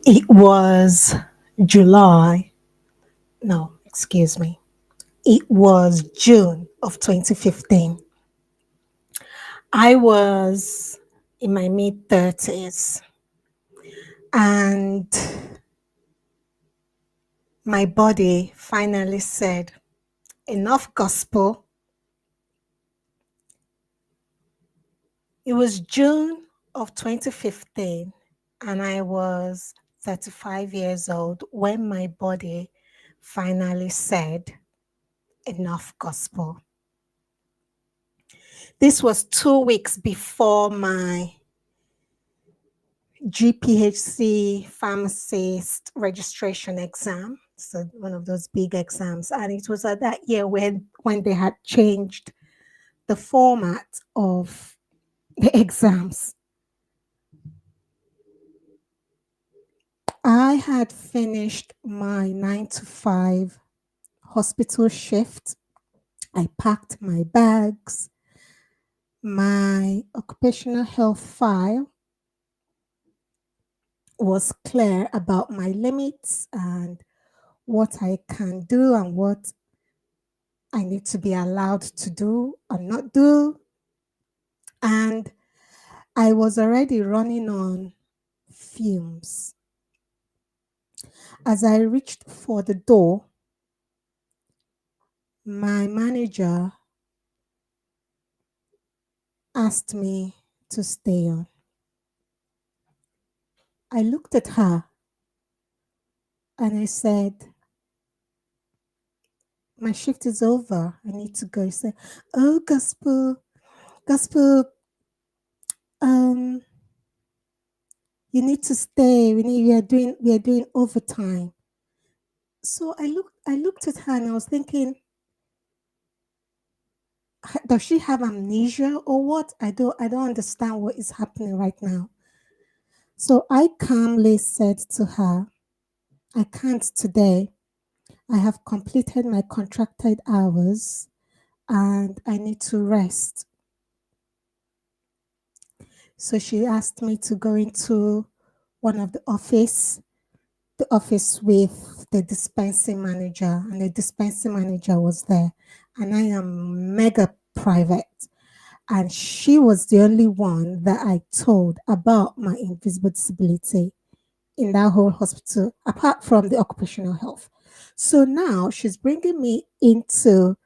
It was July. No, excuse me. It was June of 2015. I was in my mid 30s and my body finally said, enough gospel. It was June of 2015 and I was 35 years old when my body finally said, enough gospel. This was 2 weeks before my GPHC pharmacist registration exam. So one of those big exams. And it was at that year when they had changed the format of the exams. I had finished my 9 to 5 hospital shift. I packed my bags, my occupational health file was clear about my limits and what I can do and what I need to be allowed to do or not do. And I was already running on fumes. As I reached for the door, my manager asked me to stay on. I looked at her and I said, my shift is over. I need to go. She said, oh, gospel, um, you need to stay. We are doing overtime. So I looked at her and I was thinking, does she have amnesia or what? I don't understand what is happening right now. So I calmly said to her, I can't today. I have completed my contracted hours and I need to rest. So she asked me to go into one of the office with the dispensing manager, and the dispensing manager was there. And I am mega private. And she was the only one that I told about my invisible disability in that whole hospital, apart from the occupational health. So now she's bringing me into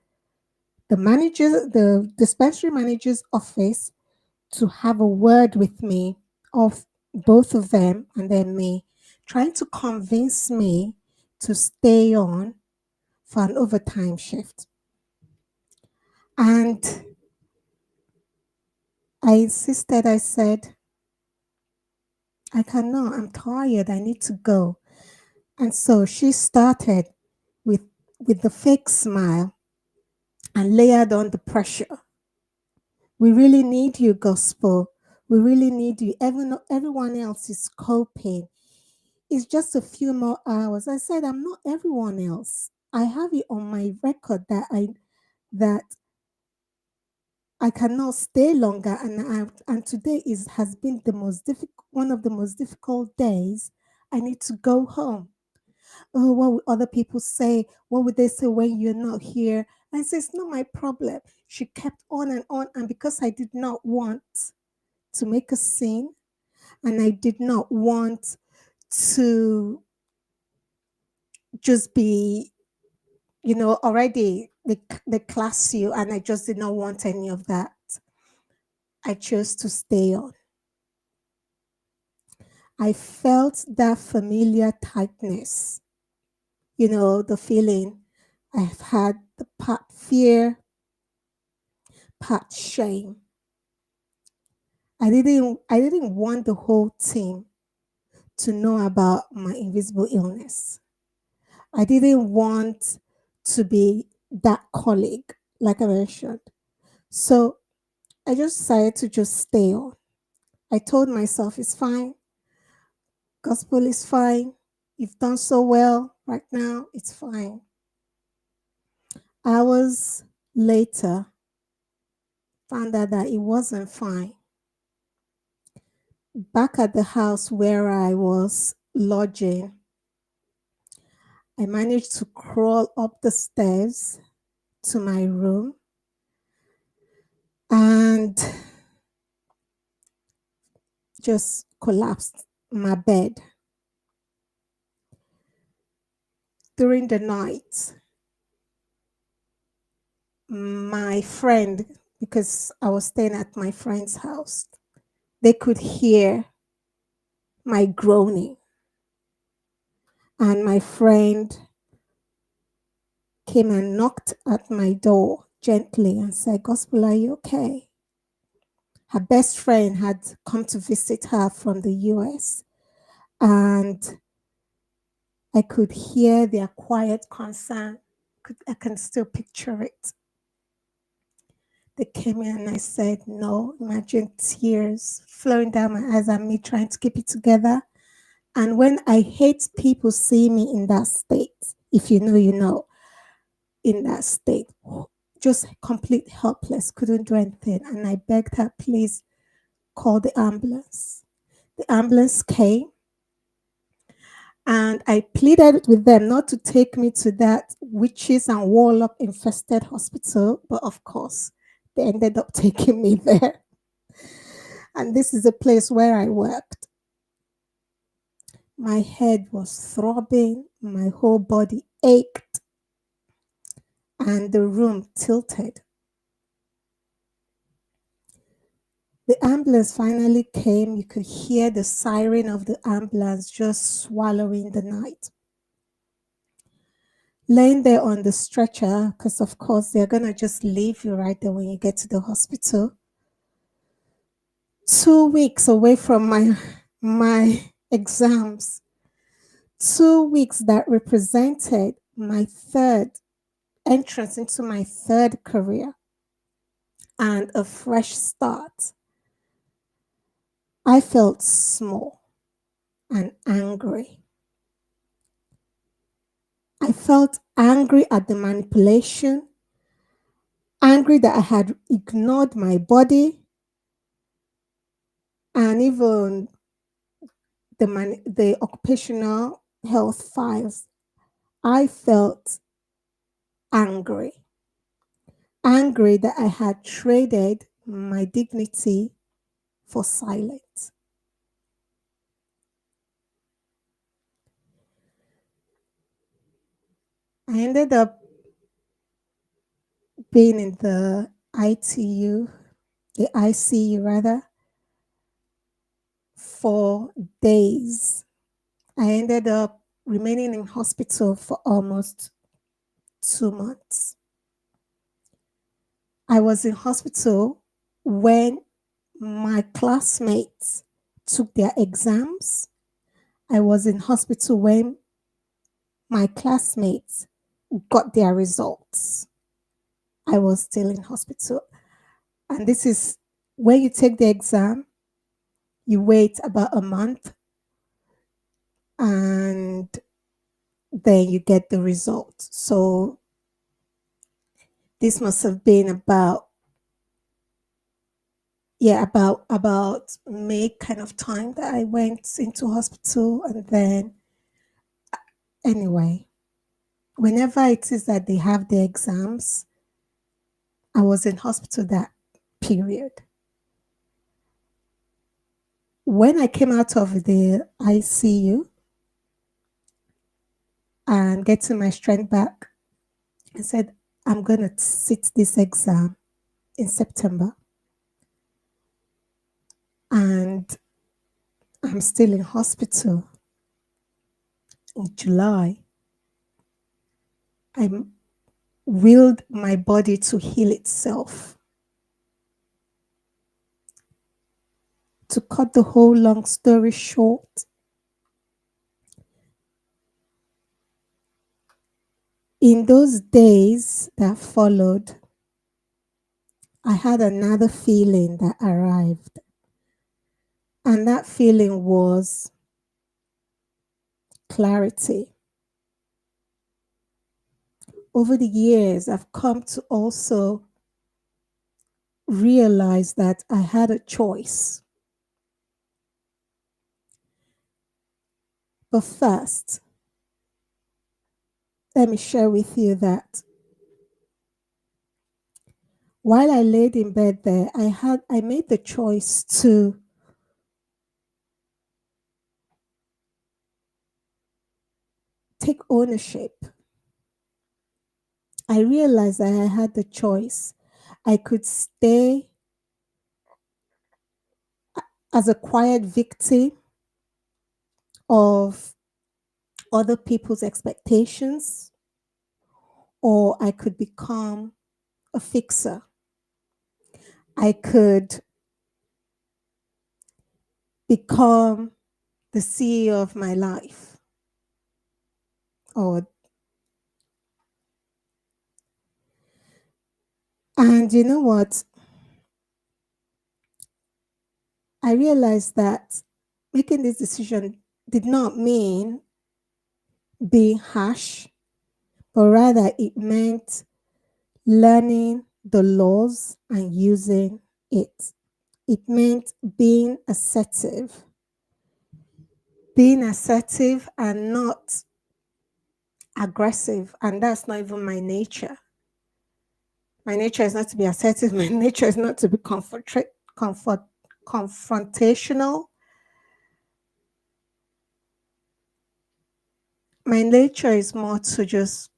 the dispensary manager's office to have a word with me of both of them and then me, trying to convince me to stay on for an overtime shift. And I insisted, I said, I cannot, I'm tired, I need to go. And so she started with the fake smile and layered on the pressure. We really need you, gospel. We really need you. Everyone else is coping. It's just a few more hours. I said, I'm not everyone else. I have it on my record that I cannot stay longer, and today has been the most difficult one of the most difficult days. I need to go home. Oh, what would other people say? What would they say when you're not here? I said, it's not my problem. She kept on, and because I did not want to make a scene, and I did not want to just be, already they class you, and I just did not want any of that. I chose to stay on. I felt that familiar tightness, the feeling I've had, the part fear, part shame. I didn't want the whole team to know about my invisible illness. I didn't want to be that colleague, like I mentioned. So I just decided to just stay on. I told myself it's fine. Gospel is fine. You've done so well right now. It's fine. Hours later, found out that it wasn't fine. Back at the house where I was lodging, I managed to crawl up the stairs to my room and just collapsed my bed. During the night, my friend, because I was staying at my friend's house, they could hear my groaning. And my friend came and knocked at my door gently and said, Gospel, are you okay? Her best friend had come to visit her from the US, and I could hear their quiet concern. I can still picture it. They came in and I said, no, imagine tears flowing down my eyes and me trying to keep it together. And when I hate people see me in that state, if you know, you know, in that state, just complete helpless, couldn't do anything. And I begged her, please call the ambulance. The ambulance came and I pleaded with them not to take me to that witches and warlock infested hospital, but of course, they ended up taking me there. And this is a place where I worked. My head was throbbing, my whole body ached, and the room tilted. The ambulance finally came. You could hear the siren of the ambulance just swallowing the night. Laying there on the stretcher, because of course they're going to just leave you right there when you get to the hospital. 2 weeks away from my exams. 2 weeks that represented my third entrance into my third career and a fresh start. I felt small and angry. I felt angry at the manipulation, angry that I had ignored my body, and even the occupational health files. I felt angry. Angry that I had traded my dignity for silence. I ended up being in the ITU, the ICU rather, for days. I ended up remaining in hospital for almost 2 months. I was in hospital when my classmates took their exams. I was in hospital when my classmates got their results. I was still in hospital. And this is when you take the exam, you wait about a month and then you get the results. So this must have been about May kind of time that I went into hospital. And then anyway, whenever it is that they have the exams, I was in hospital that period. When I came out of the ICU and getting my strength back, I said, I'm going to sit this exam in September. And I'm still in hospital in July. I willed my body to heal itself. To cut the whole long story short, in those days that followed, I had another feeling that arrived. And that feeling was clarity. Over the years, I've come to also realize that I had a choice. But first, let me share with you that while I laid in bed there, I made the choice to take ownership. I realized that I had the choice. I could stay as a quiet victim of other people's expectations, or I could become a fixer. I could become the CEO of my life. Or and you know what? I realized that making this decision did not mean being harsh, but rather it meant learning the laws and using it. It meant being assertive and not aggressive. And that's not even my nature. My nature is not to be assertive. My nature is not to be comfort, confrontational. My nature is more to just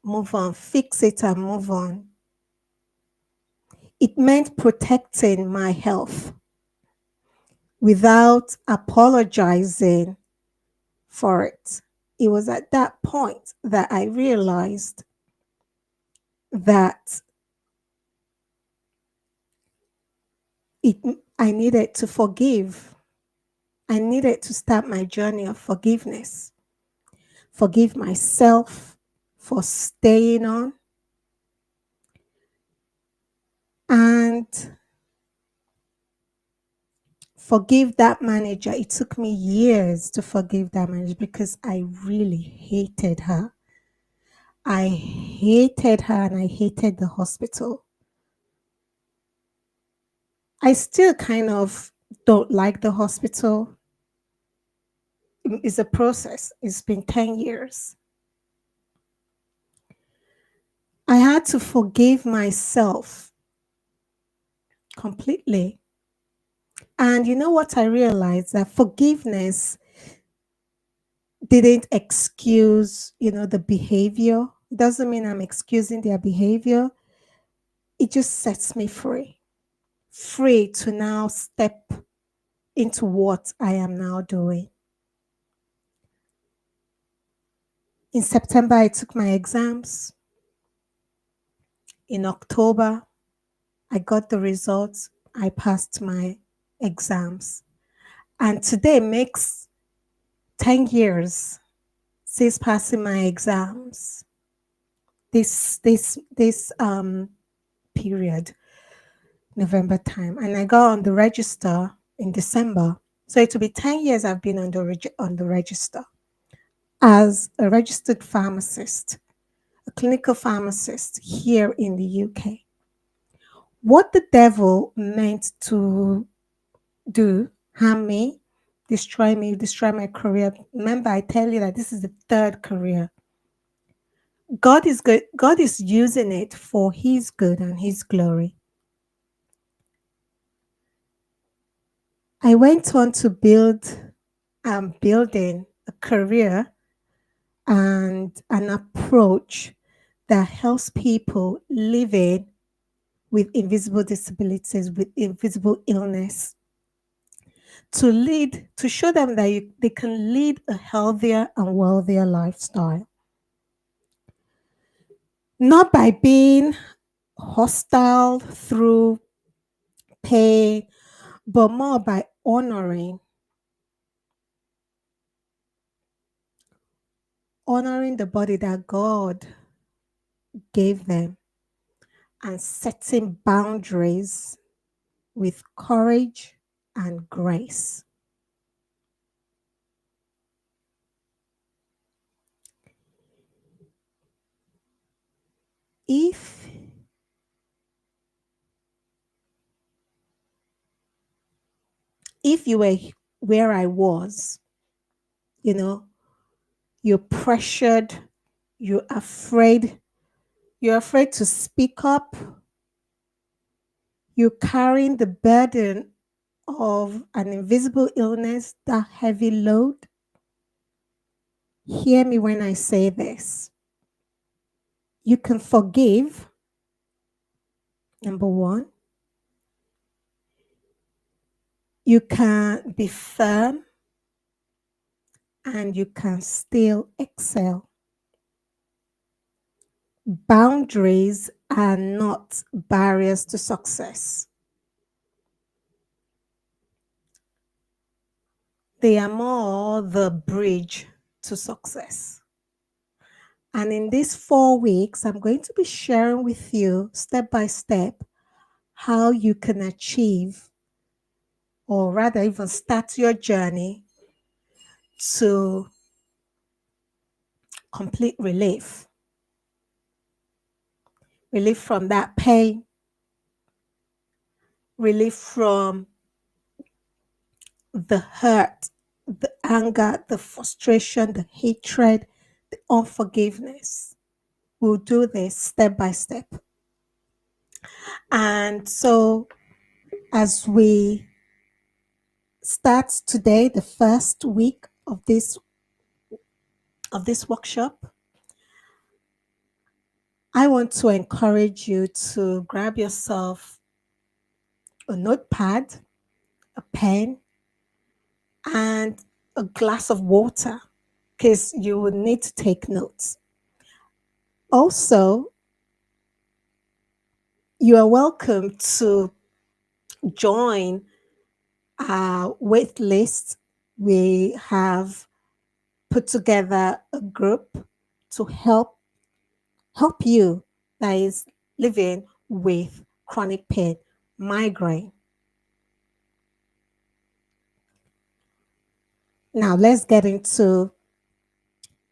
move on, fix it and move on. It meant protecting my health without apologizing for it. It was at that point that I realized that it I needed to forgive. I needed to start my journey of forgiveness. Forgive myself for staying on and forgive that manager. It took me years to forgive that manager because I really hated her. I hated her and I hated the hospital. I still kind of don't like the hospital. It's a process. It's been 10 years. I had to forgive myself completely. And you know what I realized? That forgiveness didn't excuse, the behavior. It doesn't mean I'm excusing their behavior. It just sets me free. Free to now step into what I am now doing. In September, I took my exams. In October, I got the results. I passed my exams. And today makes 10 years since passing my exams. This period, November time. And I got on the register in December. So it will be 10 years I've been on the register as a registered pharmacist, a clinical pharmacist here in the UK. What the devil meant to do, harm me, destroy my career. Remember, I tell you that this is the third career. God is good. God is using it for His good and His glory. I went on to building a career and an approach that helps people living with invisible disabilities, with invisible illness, to show them that they can lead a healthier and wealthier lifestyle. Not by being hostile through pain, but more by honoring the body that God gave them and setting boundaries with courage and grace. If if you were where I was, You know, you're pressured, you're afraid, you're afraid to speak up, you're carrying the burden of an invisible illness, that heavy load. Hear me when I say this. You can forgive, number one. You can be firm and you can still excel. Boundaries are not barriers to success, they are more the bridge to success. And in these 4 weeks, I'm going to be sharing with you step by step how you can achieve, or rather, even start your journey to complete relief. Relief from that pain, relief from the hurt, the anger, the frustration, the hatred, the unforgiveness. We'll do this step by step. And so, as we start today, the first week of this workshop, I want to encourage you to grab yourself a notepad, a pen, and a glass of water because you will need to take notes. Also, you are welcome to join our wait list. We have put together a group to help you that is living with chronic pain, migraine. Now let's get into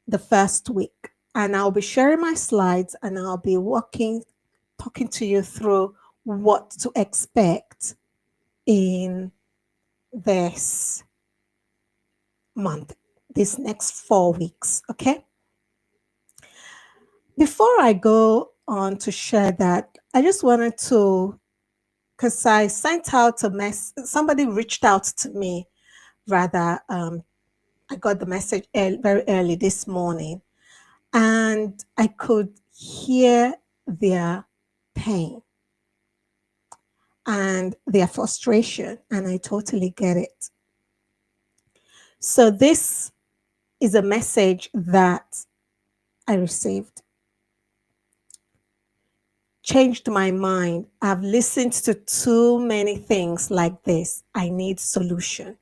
the first week. And I'll be sharing my slides and I'll be talking to you through what to expect in this month, these next 4 weeks. Okay. Before I go on to share that, I just wanted to, because I sent out a somebody reached out to me, rather, I got the message very early this morning, and I could hear their pain and their frustration, and I totally get it. So, this is a message that I received. Changed my mind. I've listened to too many things like this. I need solution.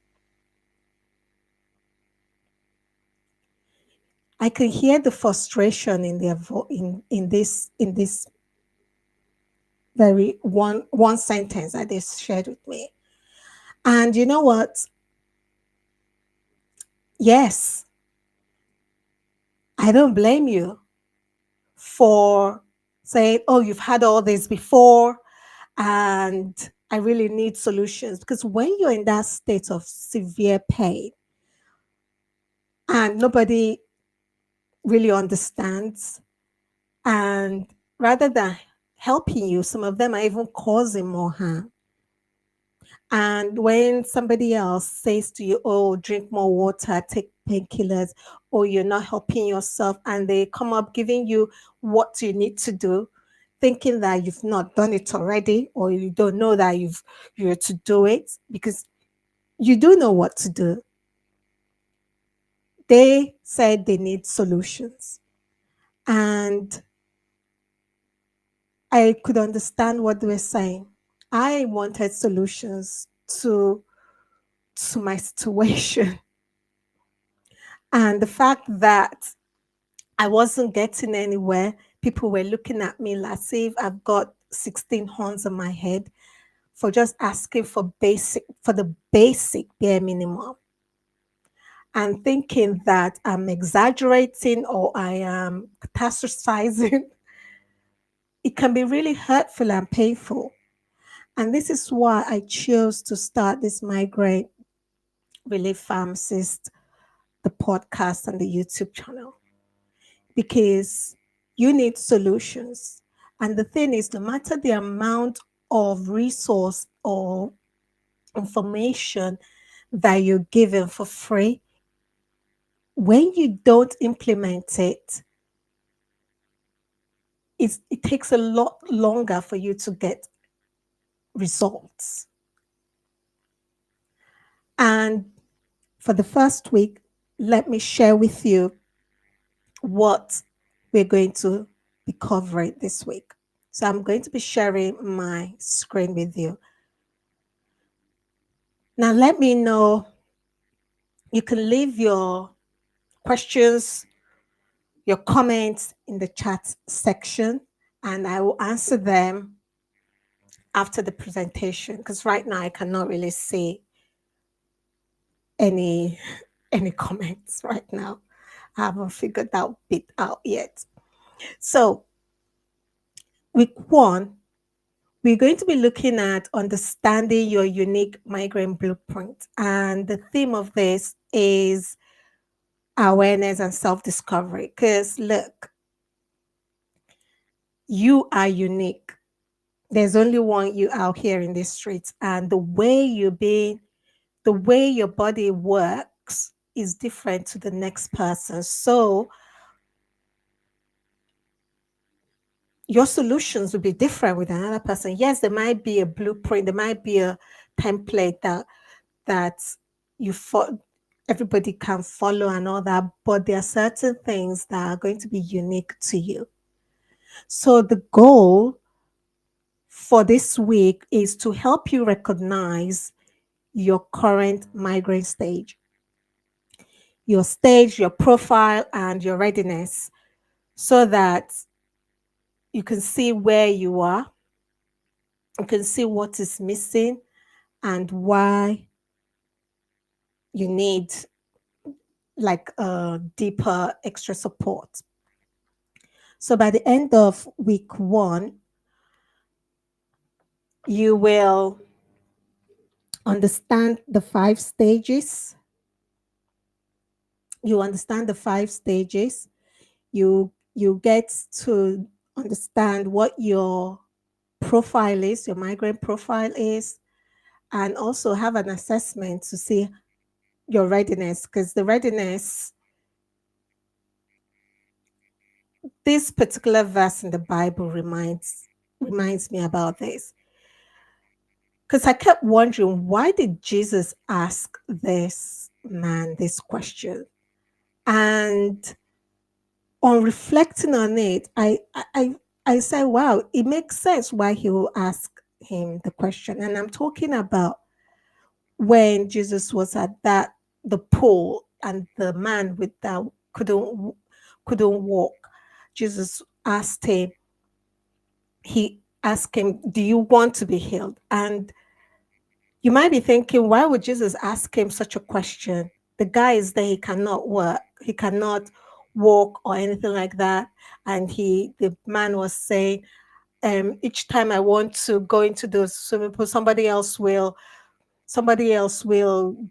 I can hear the frustration in their in this very one sentence that they shared with me. And you know what? Yes, I don't blame you for saying, "Oh, you've had all this before, and I really need solutions." Because when you're in that state of severe pain and nobody really understands, and rather than helping you, some of them are even causing more harm. And when somebody else says to you, "Oh, drink more water, take painkillers," or "You're not helping yourself," and they come up giving you what you need to do, thinking that you've not done it already, or you don't know that you're to do it, because you do know what to do. They said they need solutions. And I could understand what they were saying. I wanted solutions to my situation. And the fact that I wasn't getting anywhere, people were looking at me like as if I've got 16 horns on my head for just asking for the basic bare minimum, and thinking that I'm exaggerating or I am catastrophizing. It can be really hurtful and painful. And this is why I chose to start this migraine relief pharmacist the podcast and the YouTube channel because you need solutions. And the thing is, no matter the amount of resource or information that you're given for free, when you don't implement it, it takes a lot longer for you to get results. And for the first week, let me share with you what we're going to be covering this week. So I'm going to be sharing my screen with you. Now, let me know. You can leave your questions, your comments in the chat section, and I will answer them after the presentation because right now I cannot really see any any comments right now. I haven't figured that bit out yet. So, week one, we're going to be looking at understanding your unique migraine blueprint. And the theme of this is awareness and self discovery. Because look, you are unique. There's only one you out here in these streets. And the way your body works is different to the next person. So your solutions will be different with another person. Yes, there might be a blueprint, there might be a template that you everybody can follow and all that, but there are certain things that are going to be unique to you. So the goal for this week is to help you recognize your current migraine stage, your profile, and your readiness so that you can see where you are, you can see what is missing, and why you need like a deeper extra support. So by the end of week one, you will understand the 5 stages. You understand the 5 stages. You get to understand what your profile is, your migraine profile is, and also have an assessment to see your readiness. Because the readiness, this particular verse in the Bible reminds me about this. Because I kept wondering, why did Jesus ask this man this question? And on reflecting on it, I said, wow, it makes sense why he will ask him the question. And I'm talking about when Jesus was at the pool and the man with that couldn't walk. Jesus asked him, he asked him, do you want to be healed? And you might be thinking, why would Jesus ask him such a question? The guy is there, he cannot work, he cannot walk or anything like that. And the man was saying, each time I want to go into the swimming pool, somebody else will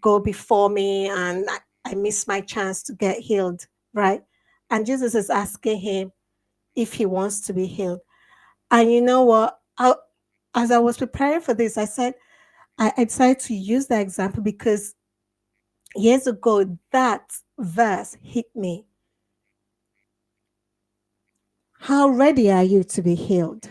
go before me, and I miss my chance to get healed, right? And Jesus is asking him if he wants to be healed. And you know what? As I was preparing for this, I decided to use that example because years ago, that verse hit me. How ready are you to be healed?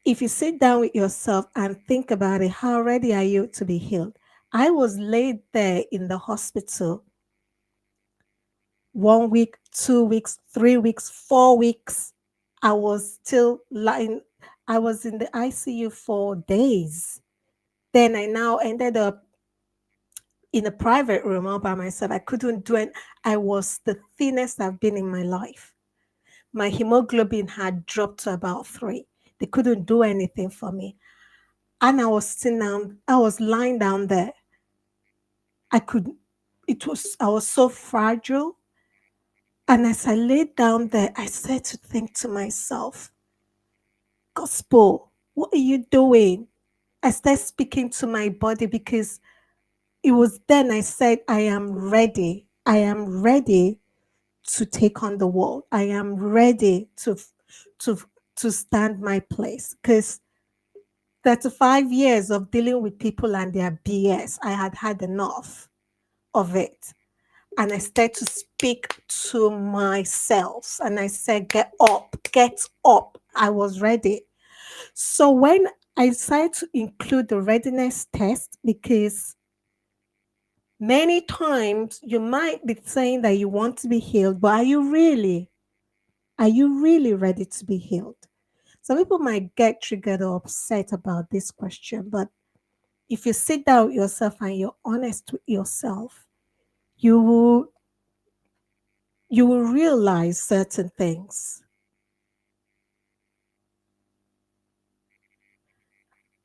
If you sit down with yourself and think about it, how ready are you to be healed? I was laid there in the hospital 1 week, 2 weeks, 3 weeks, 4 weeks. I was still lying. I was in the ICU for days. Then I now ended up in a private room all by myself. I couldn't do it. I was the thinnest I've been in my life. My hemoglobin had dropped to about 3. They couldn't do anything for me. And I was sitting down, I was lying down there. I was so fragile. And as I laid down there, I started to think to myself, Gospel, what are you doing? I started speaking to my body because it was then I said, I am ready. I am ready to take on the world. I am ready to to stand my place. Because 35 years of dealing with people and their BS, I had had enough of it. And I started to speak to myself and I said, get up, get up. I was ready. So when I decided to include the readiness test, because many times you might be saying that you want to be healed, but are you really? Are you really ready to be healed? Some people might get triggered or upset about this question, but if you sit down with yourself and you're honest with yourself, you will you will realize certain things.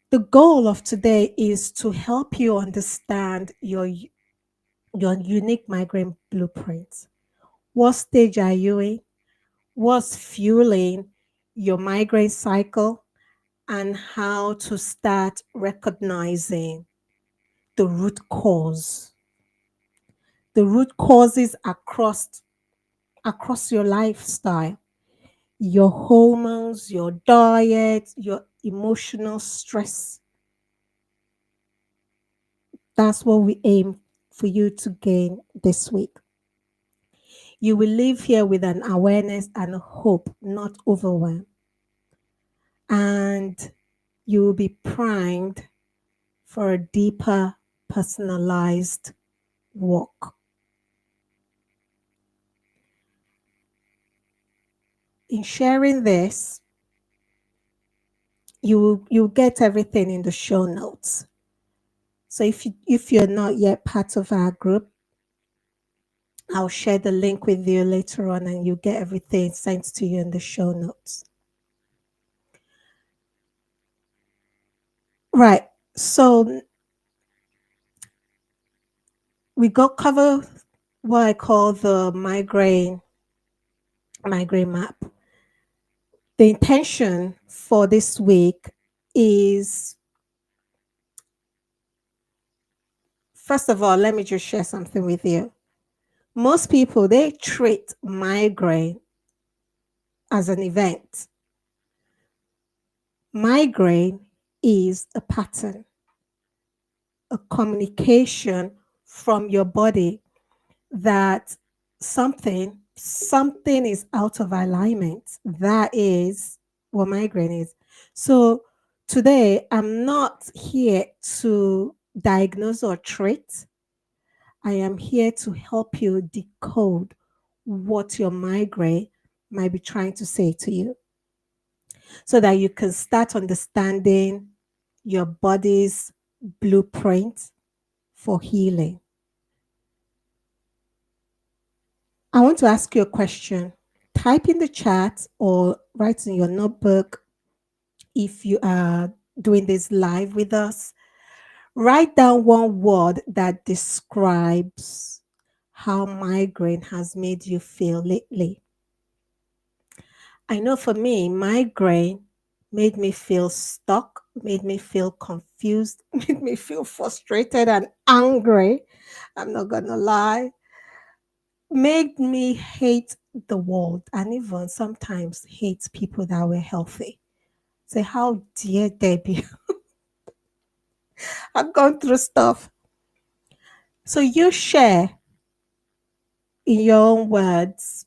The goal of today is to help you understand your unique migraine blueprint. What stage are you in? What's fueling your migraine cycle? And how to start recognizing the root cause. The root causes across your lifestyle, your hormones, your diet, your emotional stress. That's what we aim for you to gain this week. You will leave here with an awareness and a hope, not overwhelm. And you will be primed for a deeper, personalized walk. In sharing this, you get everything in the show notes. So if you're not yet part of our group, I'll share the link with you later on and you get everything sent to you in the show notes. Right. So we got cover what I call the migraine map. The intention for this week is, first of all, let me just share something with you. Most people they treat migraine as an event. Migraine is a pattern, a communication from your body that something is out of alignment. That is what migraine is. So today I'm not here to diagnose or treat. I am here to help you decode what your migraine might be trying to say to you so that you can start understanding your body's blueprint for healing. I want to ask you a question. Type in the chat or write in your notebook if you are doing this live with us. Write down one word that describes how migraine has made you feel lately. I know for me, migraine made me feel stuck, made me feel confused, made me feel frustrated and angry. I'm not gonna lie. Made me hate the world and even sometimes hate people that were healthy. Say, how dare they be? I've gone through stuff. So you share in your own words,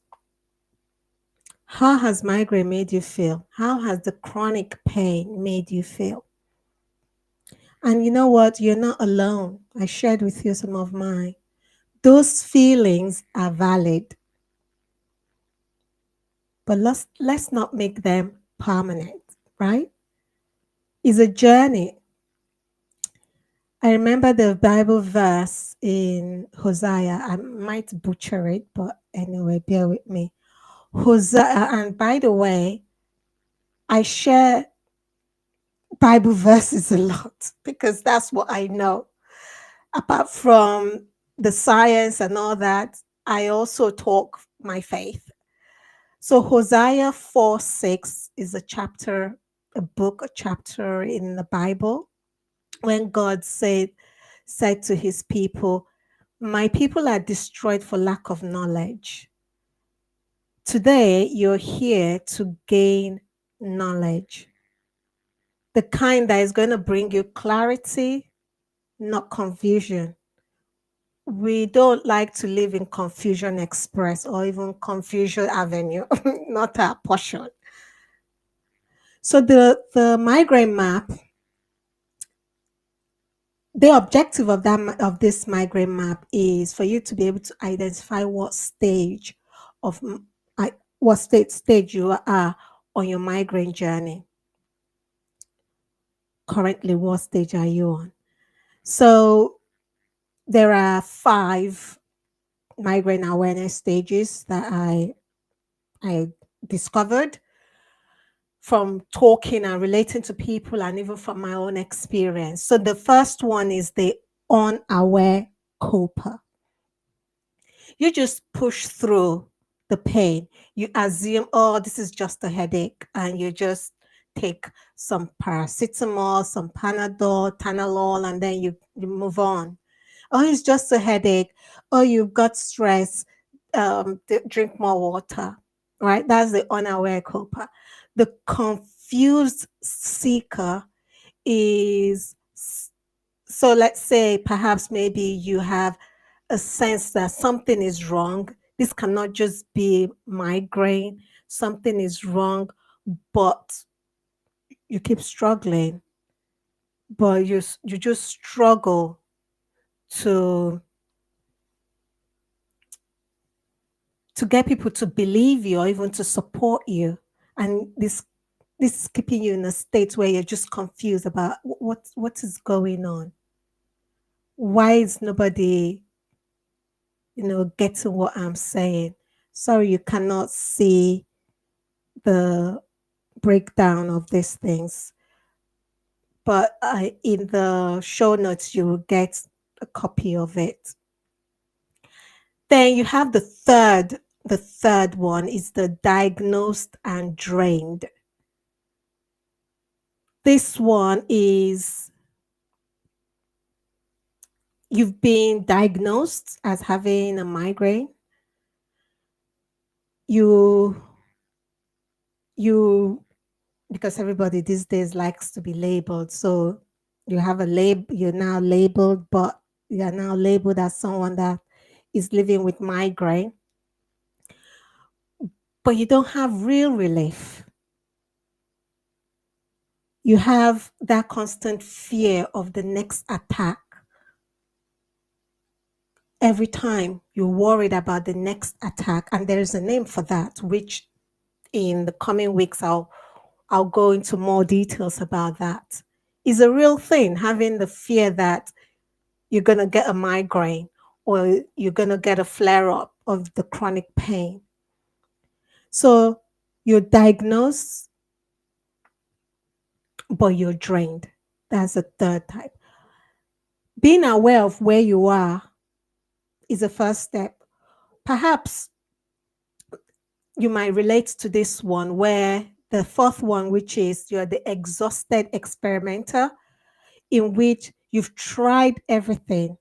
how has migraine made you feel? How has the chronic pain made you feel? And you know what? You're not alone. I shared with you some of mine. Those feelings are valid, but let's not make them permanent, right? It's a journey. I remember the Bible verse in Hosea. I might butcher it, but anyway, bear with me. Hosea, and by the way, I share Bible verses a lot because that's what I know. Apart from the science and all that, I also talk my faith. So Hosea 4:6 is a chapter, a chapter in the Bible when God said to his people, "My people are destroyed for lack of knowledge. Today, you're here to gain knowledge, the kind that is going to bring you clarity, not confusion. We don't like to live in Confusion Express or even Confusion Avenue, not our portion." So the migraine map, the objective of of this migraine map is for you to be able to identify what stage of what stage you are on your migraine journey. Currently, what stage are you on? So there are 5 migraine awareness stages that I discovered from talking and relating to people and even from my own experience. So the first one is the unaware coper. You just push through the pain. You assume, oh, this is just a headache, and you just take some paracetamol, some Panadol, Tanolol, and then you move on. Oh, it's just a headache. Oh, you've got stress. Drink more water. Right? That's the unaware coper. The confused seeker is so let's say perhaps maybe you have a sense that something is wrong. This cannot just be migraine. Something is wrong, but you keep struggling, but you just struggle to get people to believe you or even to support you. And this is keeping you in a state where you're just confused about what is going on. Why is nobody, getting what I'm saying? Sorry, you cannot see the breakdown of these things, but in the show notes, you will get a copy of it. Then you have the third. The third one is the diagnosed and drained. This one is you've been diagnosed as having a migraine. You you because everybody these days likes to be labeled. So you have a label, you're now labeled, but you're now labeled as someone that is living with migraine, but you don't have real relief. You have that constant fear of the next attack. Every time you're worried about the next attack, and there is a name for that, which in the coming weeks I'll go into more details about that. Is a real thing, having the fear that you're going to get a migraine or you're going to get a flare up of the chronic pain. So you're diagnosed, but you're drained. That's the third type. Being aware of where you are is the first step. Perhaps you might relate to this one, where the fourth one, which is you're the exhausted experimenter, in which you've tried everything.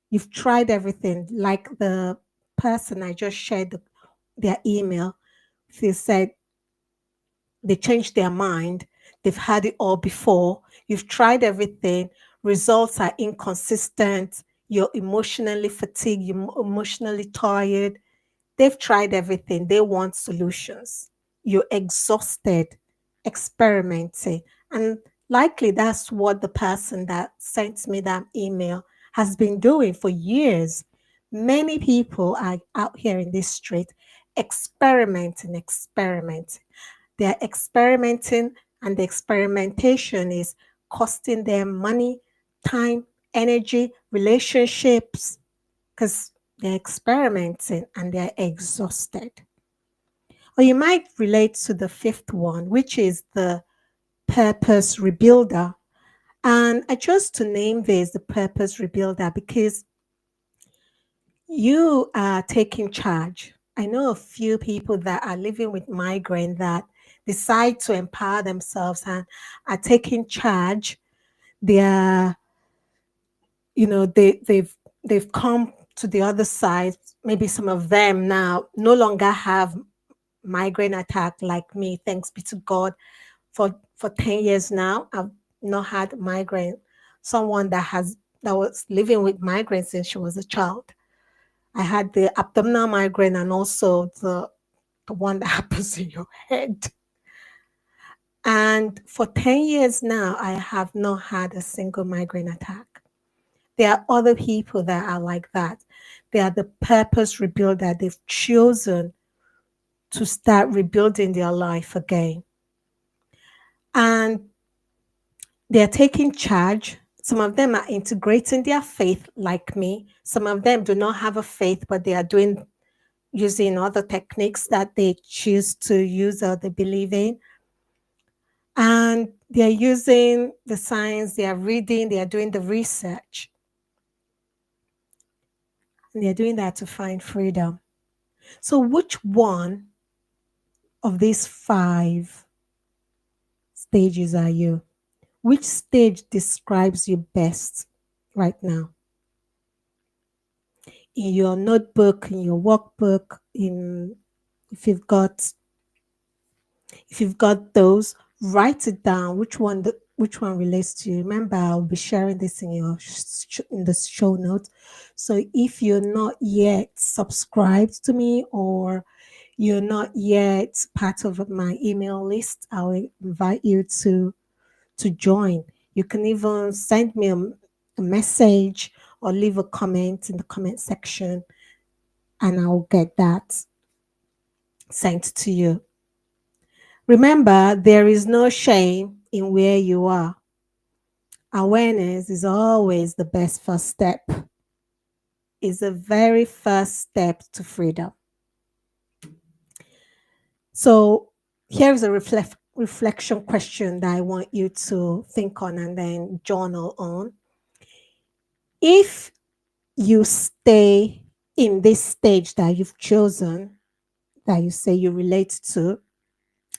You've tried everything, like the person I just shared their email. They said they changed their mind. They've had it all before. You've tried everything. Results are inconsistent. You're emotionally fatigued. You're emotionally tired. They've tried everything. They want solutions. You're exhausted, experimenting. And likely that's what the person that sent me that email has been doing for years. Many people are out here in this street experimenting. They're experimenting, and the experimentation is costing them money, time, energy, relationships, because they're experimenting and they're exhausted. Or you might relate to the fifth one, which is the purpose rebuilder. And I chose to name this the purpose rebuilder because you are taking charge. I know a few people that are living with migraine that decide to empower themselves and are taking charge. They are they've come to the other side. Maybe some of them now no longer have migraine attack like me. Thanks be to God. For 10 years now, I've not had migraine. Someone that was living with migraine since she was a child. I had the abdominal migraine and also the one that happens in your head. And for 10 years now, I have not had a single migraine attack. There are other people that are like that. They are the purpose rebuilder. They've chosen to start rebuilding their life again. And they're taking charge. Some of them are integrating their faith like me. Some of them do not have a faith, but they are using other techniques that they choose to use or they believe in. And they're using the science, they are reading, they are doing the research. And they're doing that to find freedom. So, which one of these 5 stages are you? Which stage describes you best right now? In your notebook, in your workbook, in if you've got those, write it down. Which one relates to you? Remember, I'll be sharing this in in the show notes. So if you're not yet subscribed to me or you're not yet part of my email list, I will invite you to join. You can even send me a message or leave a comment in the comment section, and I'll get that sent to you. Remember, there is no shame in where you are. Awareness is always the best first step. Is the very first step to freedom. So here's a reflection question that I want you to think on and then journal on. If you stay in this stage that you've chosen, that you say you relate to,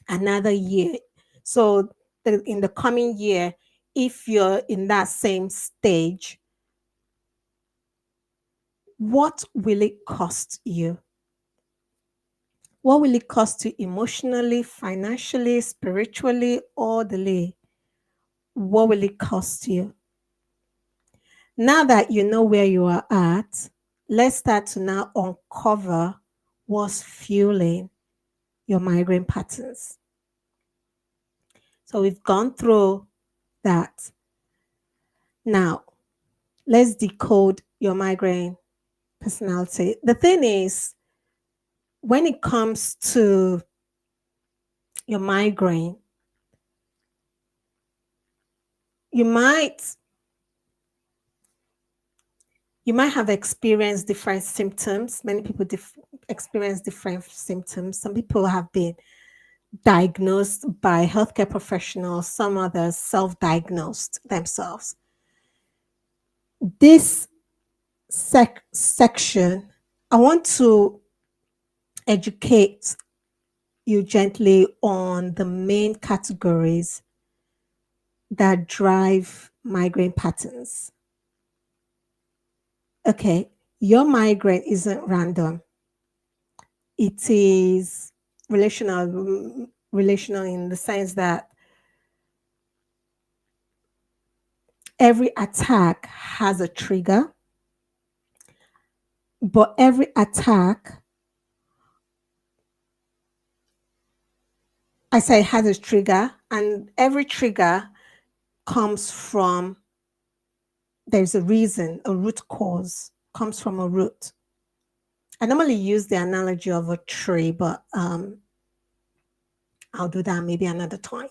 another year, so in the coming year, if you're in that same stage, what will it cost you? What will it cost you emotionally, financially, spiritually, or the way? What will it cost you? Now that you know where you are at, let's start to now uncover what's fueling your migraine patterns. So we've gone through that. Now, let's decode your migraine personality. The thing is, when it comes to your migraine, you might have experienced different symptoms. Many people experience different symptoms. Some people have been diagnosed by healthcare professionals, some others self-diagnosed themselves. This section, I want to educate you gently on the main categories that drive migraine patterns. Okay, your migraine isn't random. It is relational in the sense that every attack has a trigger, but every attack, I say, has a trigger, and every trigger comes from, there's a reason, a root cause comes from a root. I normally use the analogy of a tree, but I'll do that maybe another time.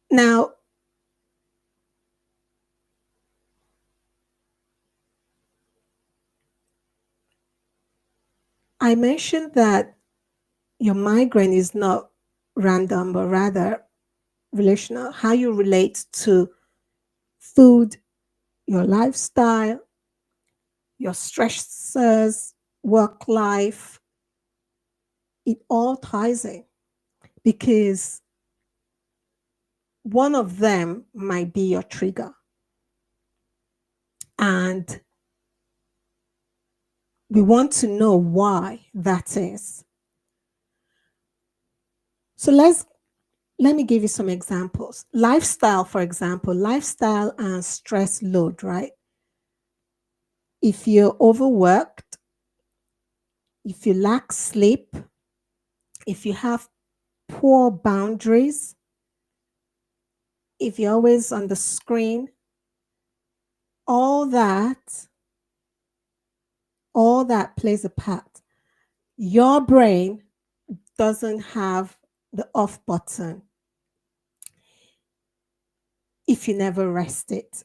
Now, I mentioned that your migraine is not random, but rather relational. How you relate to food, your lifestyle, your stressors, work life, it all ties in because one of them might be your trigger. And we want to know why that is. So let me give you some examples. Lifestyle, for example, lifestyle and stress load, right? If you're overworked, if you lack sleep, if you have poor boundaries, if you're always on the screen, all that, all that plays a part. Your brain doesn't have the off button if you never rest it.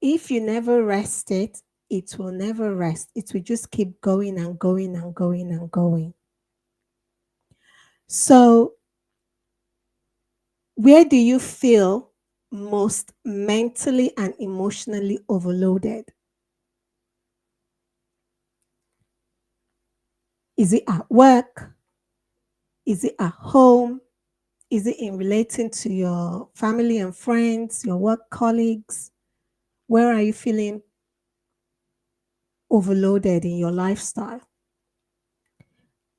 If you never rest it, it will never rest. It will just keep going and going and going and going. So, where do you feel most mentally and emotionally overloaded? Is it at work? Is it at home? Is it in relating to your family and friends, your work colleagues? Where are you feeling overloaded in your lifestyle?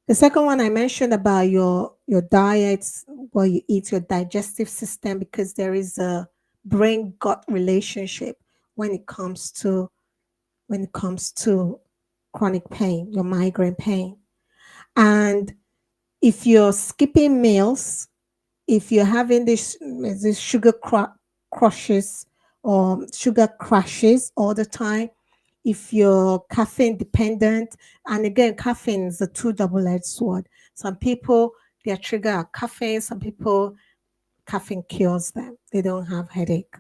The second one I mentioned about your diets, what you eat, your digestive system, because there is a brain gut relationship when it comes to chronic pain, your migraine pain. And if you're skipping meals, if you're having this crushes or sugar crashes all the time, if you're caffeine dependent, and again, caffeine is a two double-edged sword. Some people, their trigger are caffeine, some people, caffeine cures them. They don't have headache.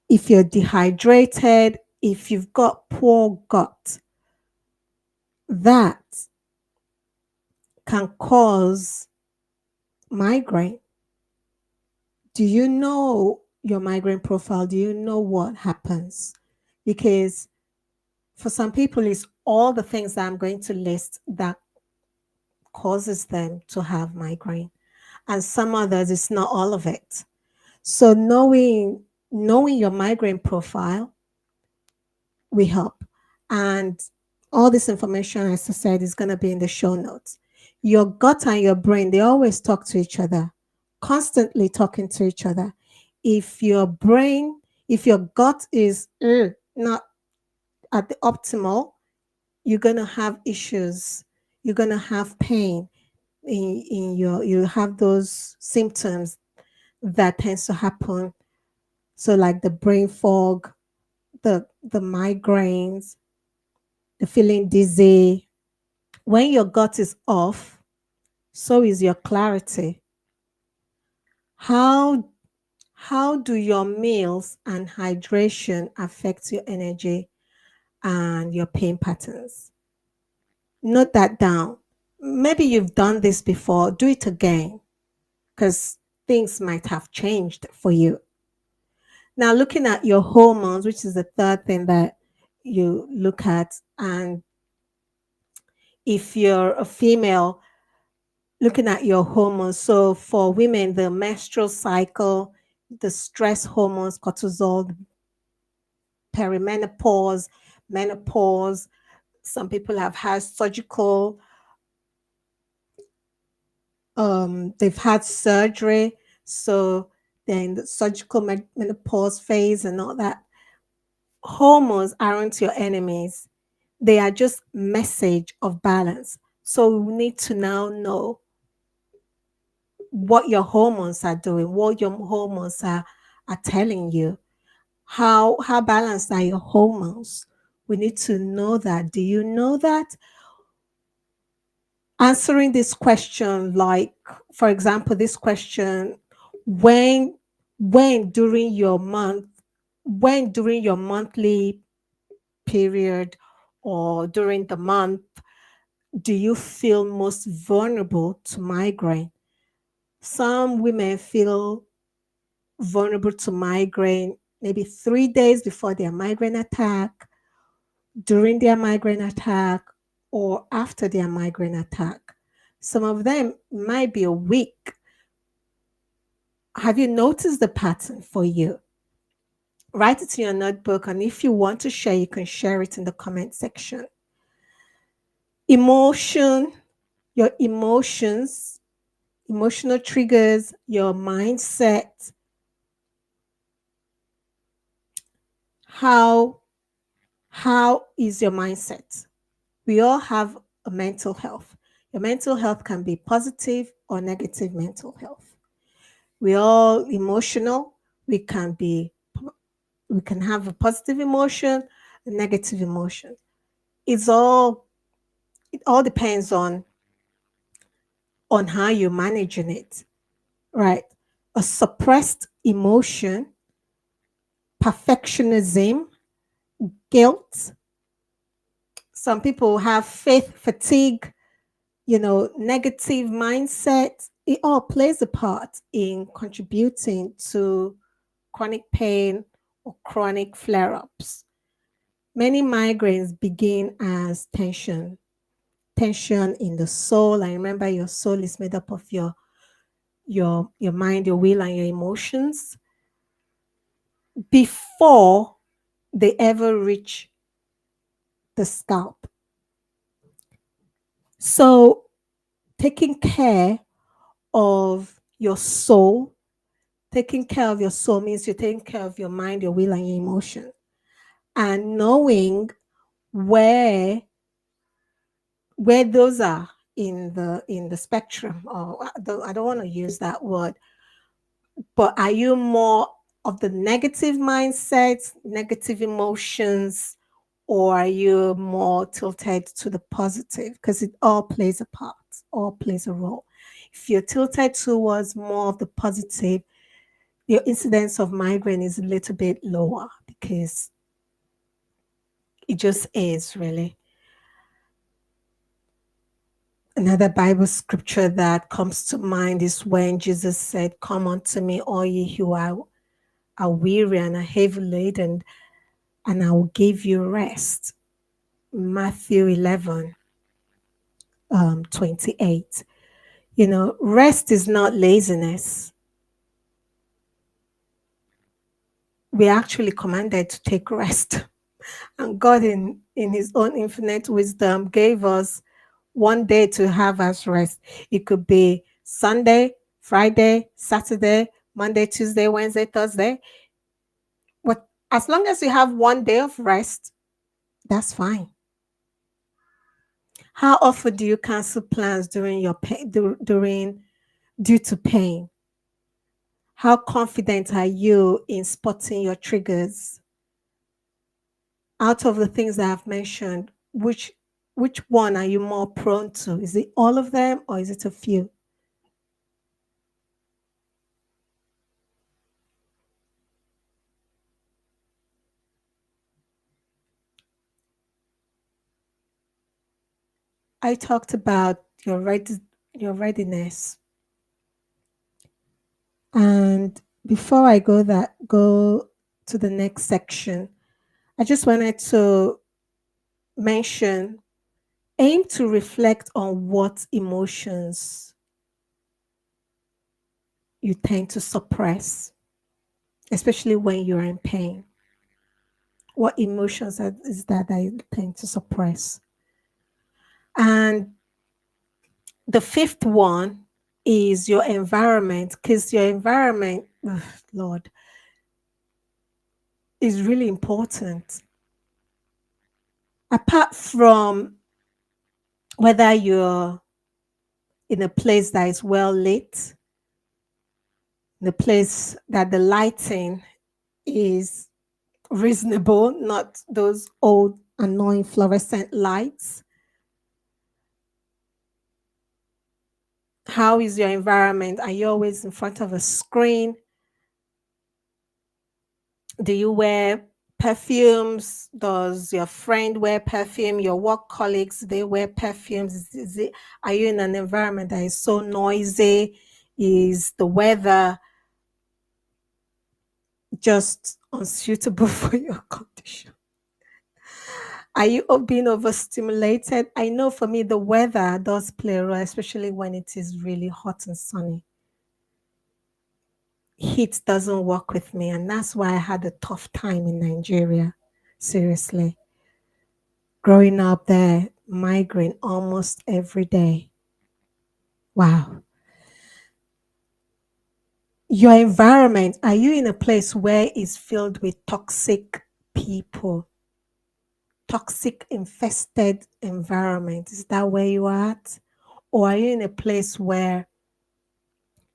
If you're dehydrated, if you've got poor gut, that can cause migraine. Do you know your migraine profile? Do you know what happens? Because for some people, it's all the things that I'm going to list that causes them to have migraine. And some others, it's not all of it. So knowing your migraine profile will help. And all this information, as I said, is going to be in the show notes. Your gut and your brain, they always talk to each other, constantly talking to each other. If your brain, if your gut is not at the optimal, you're going to have issues. You're going to have pain in your, you have those symptoms that tends to happen. So like the brain fog, the migraines, the feeling dizzy. When your gut is off, so is your clarity. How how do your meals and hydration affect your energy and your pain patterns? Note that down. Maybe you've done this before, do it again because things might have changed for you. Now, looking at your hormones, which is the third thing that you look at, and if you're a female, looking at your hormones. So for women, the menstrual cycle, the stress hormones, cortisol, perimenopause, menopause. Some people have had surgical, they've had surgery. So then the surgical menopause phase and all that. Hormones aren't your enemies. They are just message of balance. So we need to now know what your hormones are doing, what your hormones are telling you. How balanced are your hormones? We need to know that. Do you know that? Answering this question, like for example, this question, when when during your month, when during your monthly period or during the month do you feel most vulnerable to migraine? Some women feel vulnerable to migraine maybe 3 days before their migraine attack, during their migraine attack, or after their migraine attack. Some of them might be a week. Have you noticed the pattern for you? Write it in your notebook, and if you want to share, you can share it in the comment section. Emotion, your emotions, emotional triggers, your mindset, how is your mindset? We all have a mental health. Your mental health can be positive or negative mental health. We all emotional. We can be we can have a positive emotion, a negative emotion. It's all it all depends on how you're managing it, right? A suppressed emotion, perfectionism, guilt. Some people have faith fatigue, negative mindset. It all plays a part in contributing to chronic pain or chronic flare ups. Many migraines begin as tension in the soul. I remember your soul is made up of your mind, your will, and your emotions before they ever reach the scalp. So taking care of your soul, taking care of your soul means you're taking care of your mind, your will, and your emotion. And knowing where those are in the spectrum, or I don't want to use that word, but are you more of the negative mindset, negative emotions, or are you more tilted to the positive? Because it all plays a part, all plays a role. If you're tilted towards more of the positive, your incidence of migraine is a little bit lower because it just is really. Another Bible scripture that comes to mind is when Jesus said, "Come unto me, all ye who are weary and are heavy laden, and I will give you rest." Matthew 11, 28. Rest is not laziness. We're actually commanded to take rest. And God, in His own infinite wisdom, gave us one day to have us rest. It could be Sunday, Friday, Saturday, Monday, Tuesday, Wednesday, Thursday. But as long as you have one day of rest, that's fine. How often do you cancel plans during your pain, due to pain? How confident are you in spotting your triggers? Out of the things that I've mentioned, which one are you more prone to? Is it all of them or is it a few? I talked about your readiness. And before I go to the next section, I just wanted to mention, aim to reflect on what emotions you tend to suppress, especially when you're in pain. What emotions is that you tend to suppress? And the fifth one is your environment, because your environment, ugh, Lord, is really important. Apart from whether you're in a place that is well lit, in a place that the lighting is reasonable, not those old annoying fluorescent lights. How is your environment? Are you always in front of a screen? Do you wear perfumes? Does your friend wear perfume? Your work colleagues, they wear perfumes? Are you in an environment that is so noisy? Is the weather just unsuitable for your condition? Are you being overstimulated? I know for me, the weather does play a role, especially when it is really hot and sunny. Heat doesn't work with me, and that's why I had a tough time in Nigeria. Seriously. Growing up there, migraine almost every day. Wow. Your environment, are you in a place where it's filled with toxic people? Toxic infested environment? Is that where you are at? Or are you in a place where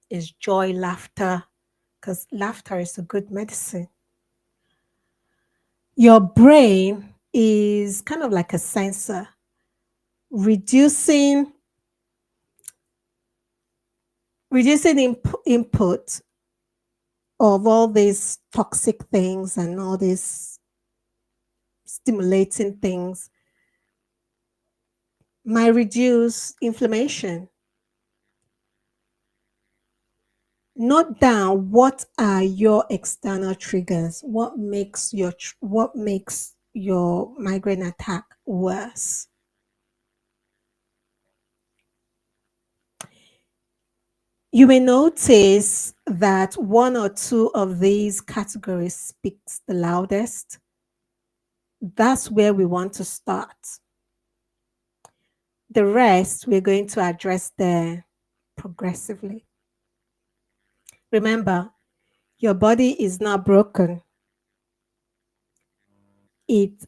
it's joy, laughter? Because laughter is a good medicine. Your brain is kind of like a sensor, reducing input of all these toxic things and all these stimulating things might reduce inflammation. Note down what are your external triggers. What makes your migraine attack worse? You may notice that one or two of these categories speaks the loudest. That's where we want to start. The rest we're going to address there progressively. Remember, your body is not broken. It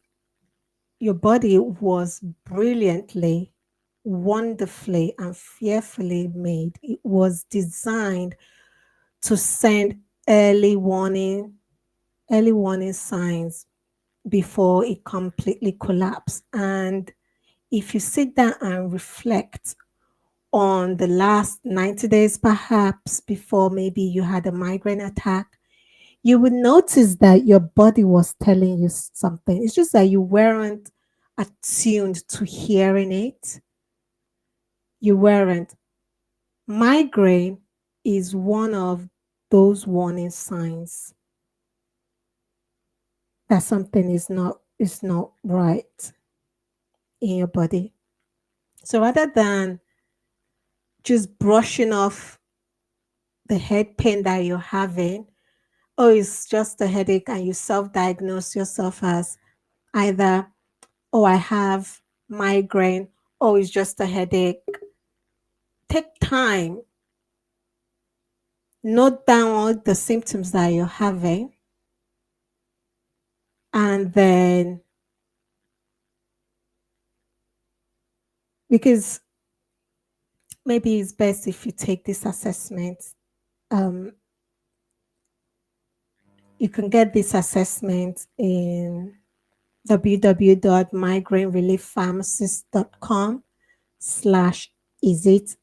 Your body was brilliantly, wonderfully, and fearfully made. It was designed to send early warning signs before it completely collapsed. And if you sit down and reflect on the last 90 days, perhaps before maybe you had a migraine attack, you would notice that your body was telling you something. It's just that you weren't attuned to hearing it. You weren't. Migraine is one of those warning signs that something is not right in your body. So rather than just brushing off the head pain that you're having, oh, it's just a headache, and you self-diagnose yourself as either, oh, I have migraine, oh, it's just a headache. Take time, note down all the symptoms that you're having, and then, because maybe it's best if you take this assessment. Um, you can get this assessment in www.migrainereliefpharmacist.com/is it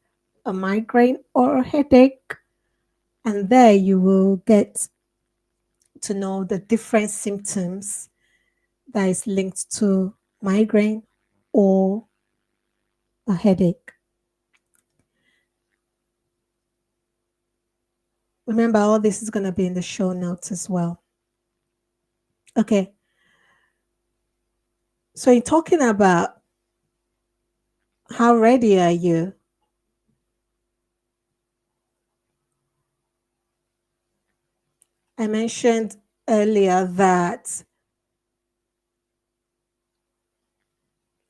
a migraine or a headache? And there you will get to know the different symptoms that is linked to migraine or a headache. Remember, all this is going to be in the show notes as well. Okay. So, in talking about how ready are you, I mentioned earlier that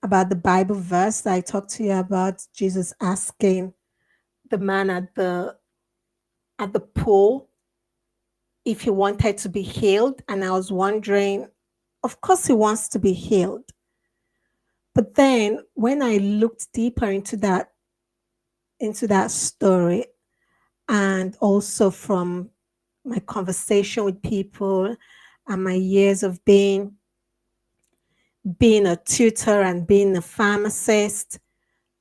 about the Bible verse that I talked to you about, Jesus asking the man at the pool if he wanted to be healed. And I was wondering, of course he wants to be healed. But then when I looked deeper into that story, and also from my conversation with people and my years of being a tutor and being a pharmacist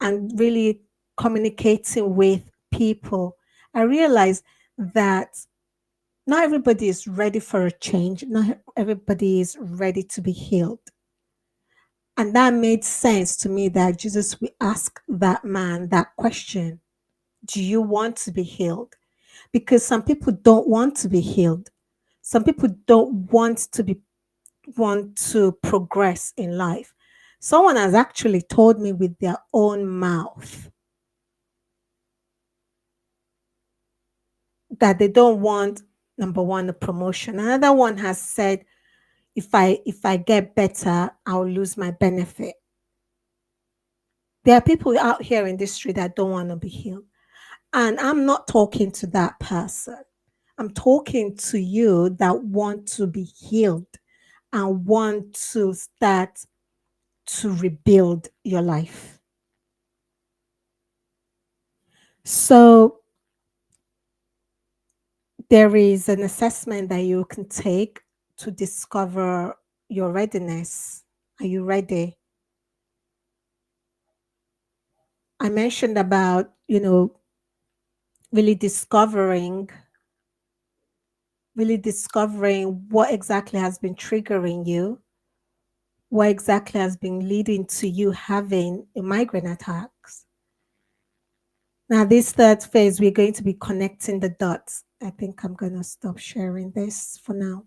and really communicating with people, I realized that not everybody is ready for a change. Not everybody is ready to be healed. And that made sense to me that Jesus will ask that man that question. Do you want to be healed? Because some people don't want to be healed. Some people don't want to progress in life. Someone has actually told me with their own mouth that they don't want, number one, a promotion. Another one has said, if I get better, I'll lose my benefit. There are people out here in this street that don't want to be healed. And I'm not talking to that person. I'm talking to you that want to be healed and want to start to rebuild your life. So there is an assessment that you can take to discover your readiness. Are you ready? I mentioned about, really discovering what exactly has been triggering you, what exactly has been leading to you having a migraine attacks. Now, this third phase, we're going to be connecting the dots. I think I'm going to stop sharing this for now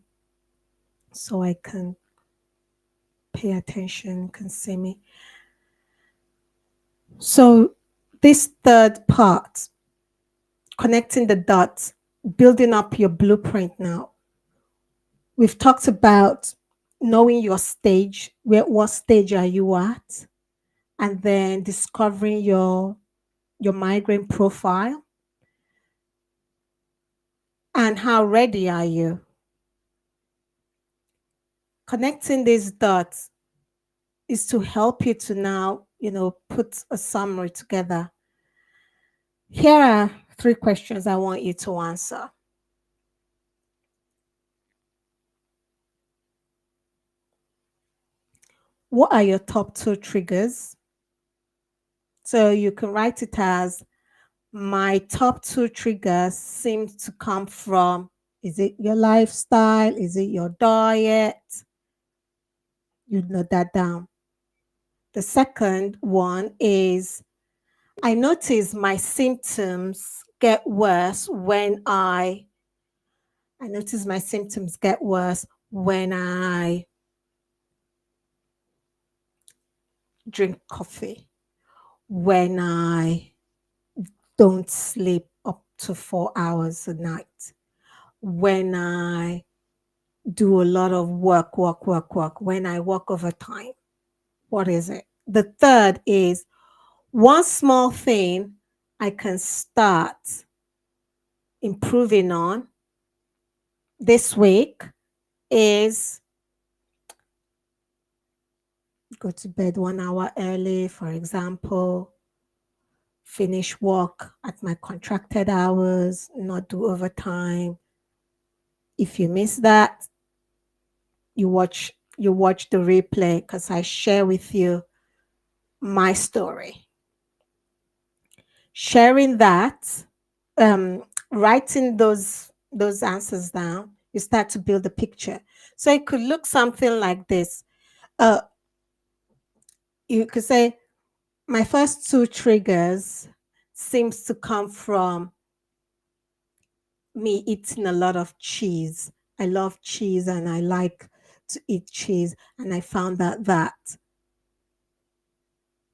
so I can pay attention, can see me. So, this third part, connecting the dots, building up your blueprint now. We've talked about knowing your stage, what stage are you at, and then discovering your migraine profile and how ready are you. Connecting these dots is to help you to now, put a summary together. Here are 3 questions I want you to answer. What are your top 2 triggers? So you can write it as, my top 2 triggers seem to come from, is it your lifestyle? Is it your diet? You note that down. The second one is, I notice my symptoms get worse when I notice my symptoms get worse when I drink coffee, when I don't sleep up to 4 hours a night, when I do a lot of work, when I work overtime. What is it? The third is, one small thing I can start improving on this week is go to bed 1 hour early, for example, finish work at my contracted hours, not do overtime. If you miss that, you watch the replay because I share with you my story. Sharing that, writing those answers down, you start to build a picture. So it could look something like this. Uh, you could say, my first 2 triggers seems to come from me eating a lot of cheese. I love cheese and I like to eat cheese. And I found that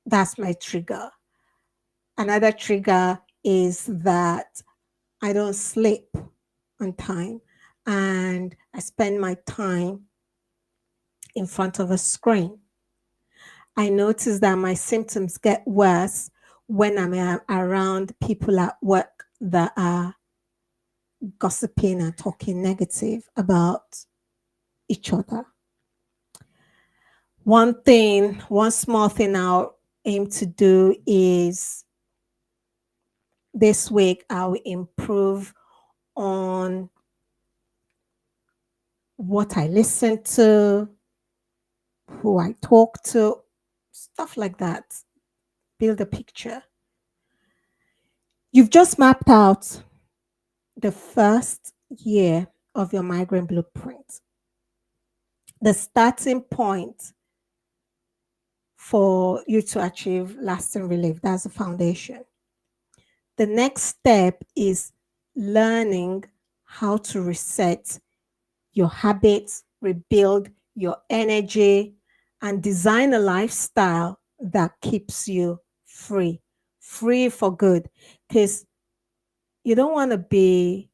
that's my trigger. Another trigger is that I don't sleep on time and I spend my time in front of a screen. I notice that my symptoms get worse when I'm around people at work that are gossiping and talking negative about each other. One small thing I'll aim to do is this week I'll improve on what I listen to, who I talk to, stuff like that. Build a picture. You've just mapped out the first year of your migraine blueprint. The starting point for you to achieve lasting relief. That's the foundation. The next step is learning how to reset your habits, rebuild your energy, and design a lifestyle that keeps you free, free for good. Because you don't want to be,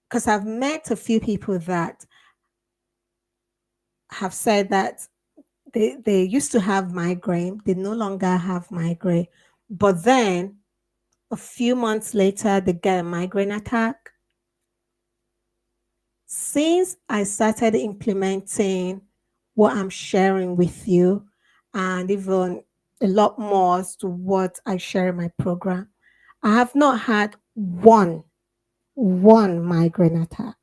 because I've met a few people that have said that they used to have migraine, they no longer have migraine, but then a few months later, they get a migraine attack. Since I started implementing what I'm sharing with you, and even a lot more as to what I share in my program, I have not had one migraine attack.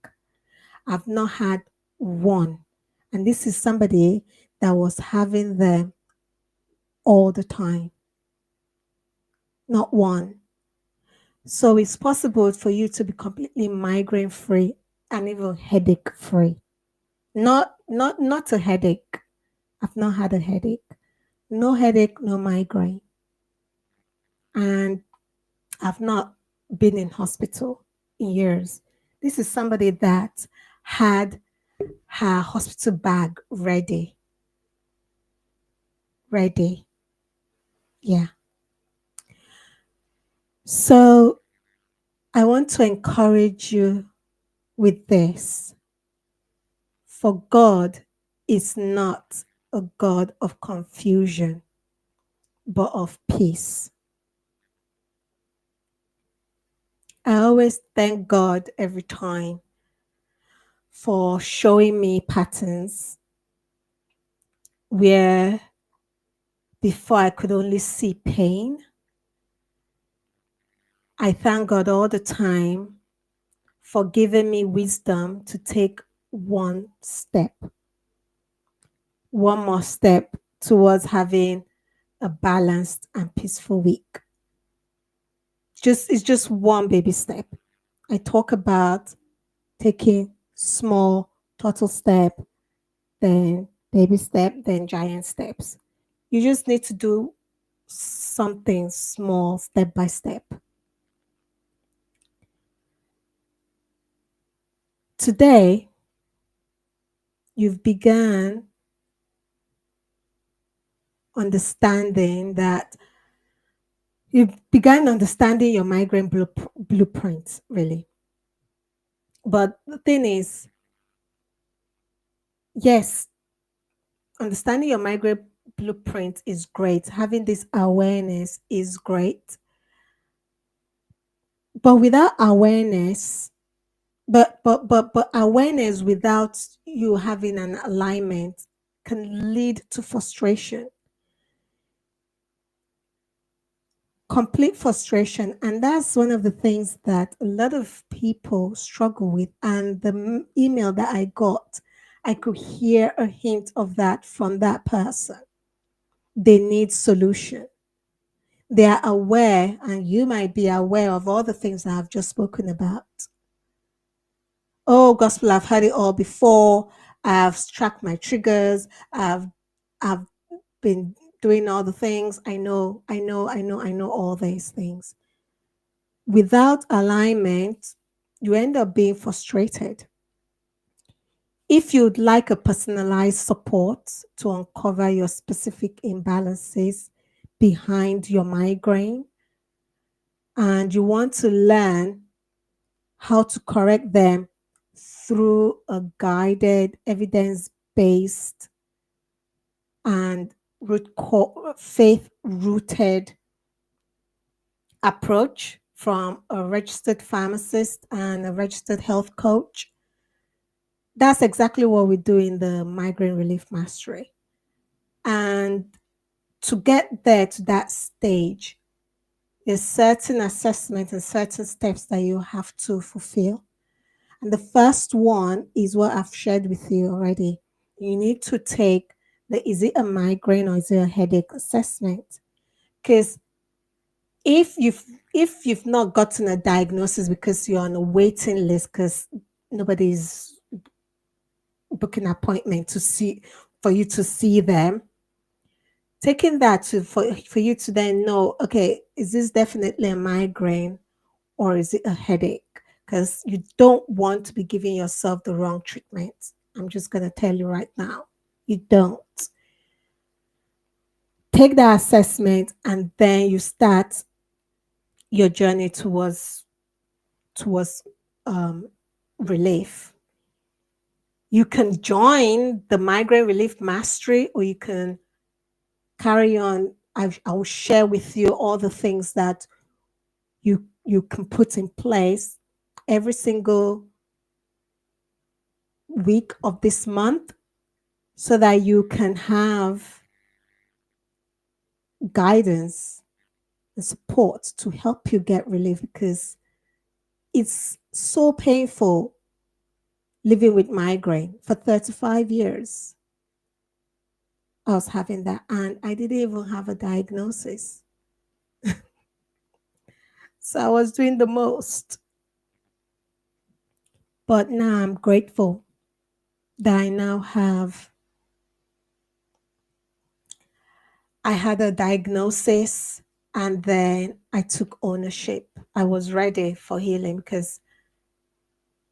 I've not had one. And this is somebody that was having them all the time, not one. So it's possible for you to be completely migraine free and even headache free. Not a headache. I've not had a headache. No headache, no migraine. And I've not been in hospital in years. This is somebody that had her hospital bag ready. Ready. Yeah. So I want to encourage you with this. For God is not a God of confusion, but of peace. I always thank God every time for showing me patterns where before I could only see pain. I thank God all the time for giving me wisdom to take one more step towards having a balanced and peaceful week. It's just one baby step. I talk about taking small total step, then baby step, then giant steps. You just need to do something small step by step. Today, you've begun understanding that you've begun understanding your migraine blueprint, really. But the thing is, yes, understanding your migraine blueprint is great. Having this awareness is great. But without awareness, but awareness without you having an alignment can lead to frustration, complete frustration. And that's one of the things that a lot of people struggle with. And the email that I got, I could hear a hint of that from that person. They need solution. They are aware, and you might be aware of all the things that I've just spoken about. Oh, gospel, I've heard it all before. I've tracked my triggers. I've been doing all the things. I know all these things. Without alignment, you end up being frustrated. If you'd like a personalized support to uncover your specific imbalances behind your migraine, and you want to learn how to correct them through a guided, evidence based, and faith rooted approach from a registered pharmacist and a registered health coach. That's exactly what we do in the Migraine Relief Mastery. And to get there to that stage, there's certain assessments and certain steps that you have to fulfill. And the first one is what I've shared with you already. You need to take the is it a migraine or is it a headache assessment? Because if you've if you've not gotten a diagnosis because you're on a waiting list because nobody's booking an appointment to see for you to see them, taking that to for you to then know, okay, is this definitely a migraine or is it a headache? Because you don't want to be giving yourself the wrong treatment. I'm just going to tell you right now. You don't. Take that assessment and then you start your journey towards um, relief. You can join the migraine relief mastery, or you can carry on. I will share with you all the things that you can put in place every single week of this month so that you can have guidance and support to help you get relief, because it's so painful living with migraine for 35 years. I was having that, and I didn't even have a diagnosis. So I was doing the most. But now I'm grateful that I had a diagnosis, and then I took ownership. I was ready for healing because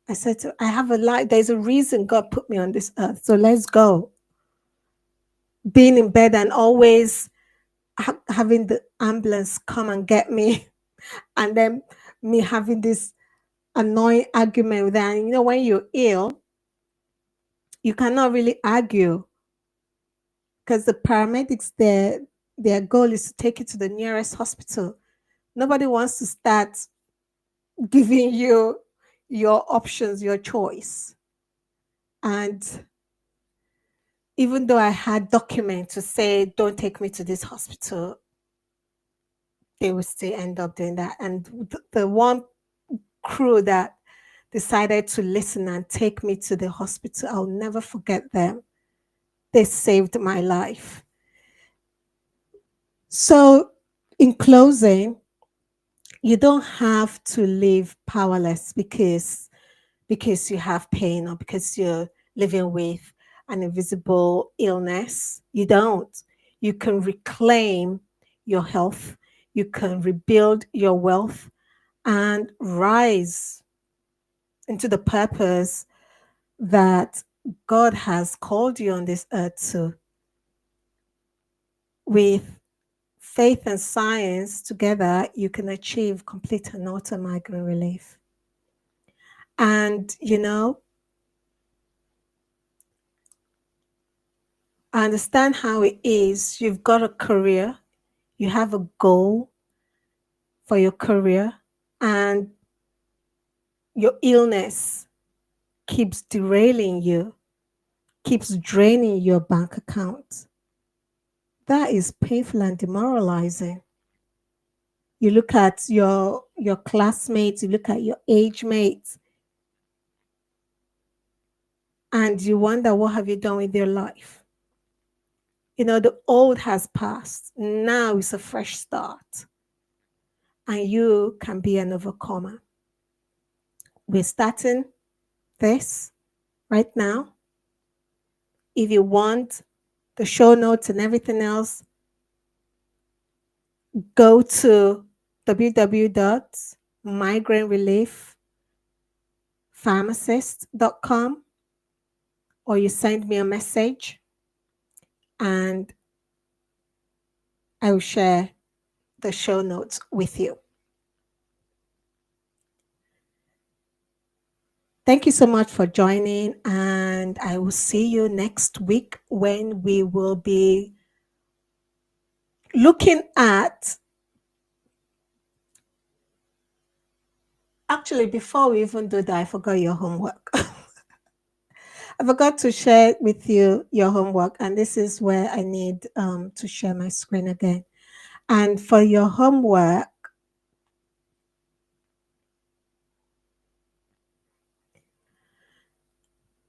I said, I have a life. There's a reason God put me on this earth. So let's go. Being in bed and always having the ambulance come and get me, and then me having this annoying argument with that. And when you're ill, you cannot really argue because the paramedics, their goal is to take you to the nearest hospital. Nobody wants to start giving you your options, your choice. And even though I had documents to say, don't take me to this hospital, they would still end up doing that. And the one crew that decided to listen and take me to the hospital, I'll never forget them. They saved my life. So, in closing, you don't have to live powerless because you have pain or because you're living with an invisible illness. You don't. You can reclaim your health, you can rebuild your wealth, and rise into the purpose that God has called you on this earth to. With faith and science together, you can achieve complete and utter migraine relief. And, I understand how it is. You've got a career, you have a goal for your career, and your illness keeps derailing you, keeps draining your bank account. That is painful and demoralizing. You look at your classmates, you look at your age mates, and you wonder, what have you done with your life? The old has passed. Now it's a fresh start. And you can be an overcomer. We're starting this right now. If you want the show notes and everything else, go to www.migrainereliefpharmacist.com, or you send me a message and I will share the show notes with you. Thank you so much for joining, and I will see you next week when we will be looking at. Actually, before we even do that, I forgot your homework. I forgot to share with you your homework, and this is where I need to share my screen again. And for your homework,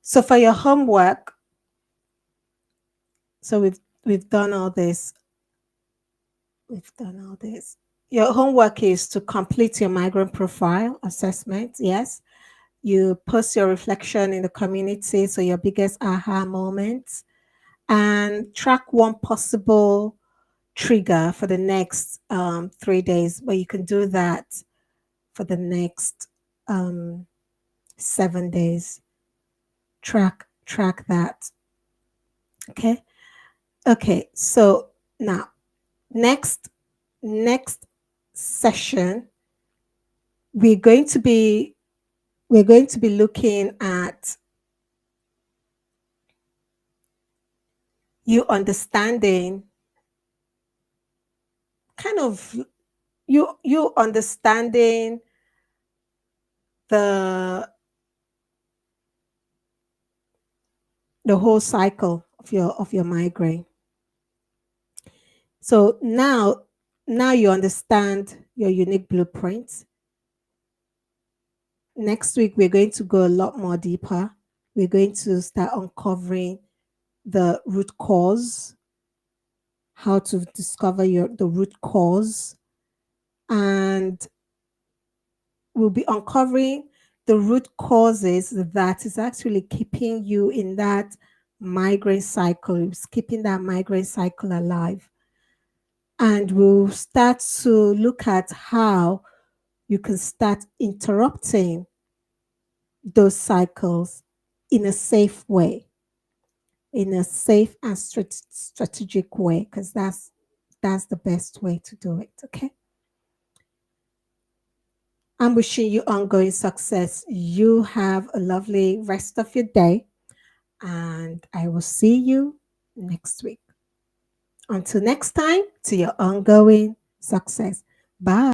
so for your homework, so we've done all this. We've done all this. Your homework is to complete your migraine profile assessment. Yes. You post your reflection in the community, so your biggest aha moments, and track one possible trigger for the next 3 days, but you can do that for the next 7 days. Track that. Okay. Okay. So now, next next session, we're going to be we're going to be looking at you understanding kind of you understanding the the whole cycle of your migraine. So now you understand your unique blueprint. Next week we're going to go a lot more deeper. We're going to start uncovering the root cause, how to discover the root cause, and we'll be uncovering the root causes that is actually keeping you in that migraine cycle, it's keeping that migraine cycle alive. And we'll start to look at how you can start interrupting those cycles in a safe way, in a safe and strategic way, because that's the best way to do it. Okay. I'm wishing you ongoing success. You have a lovely rest of your day, and I will see you next week. Until next time, to your ongoing success. Bye.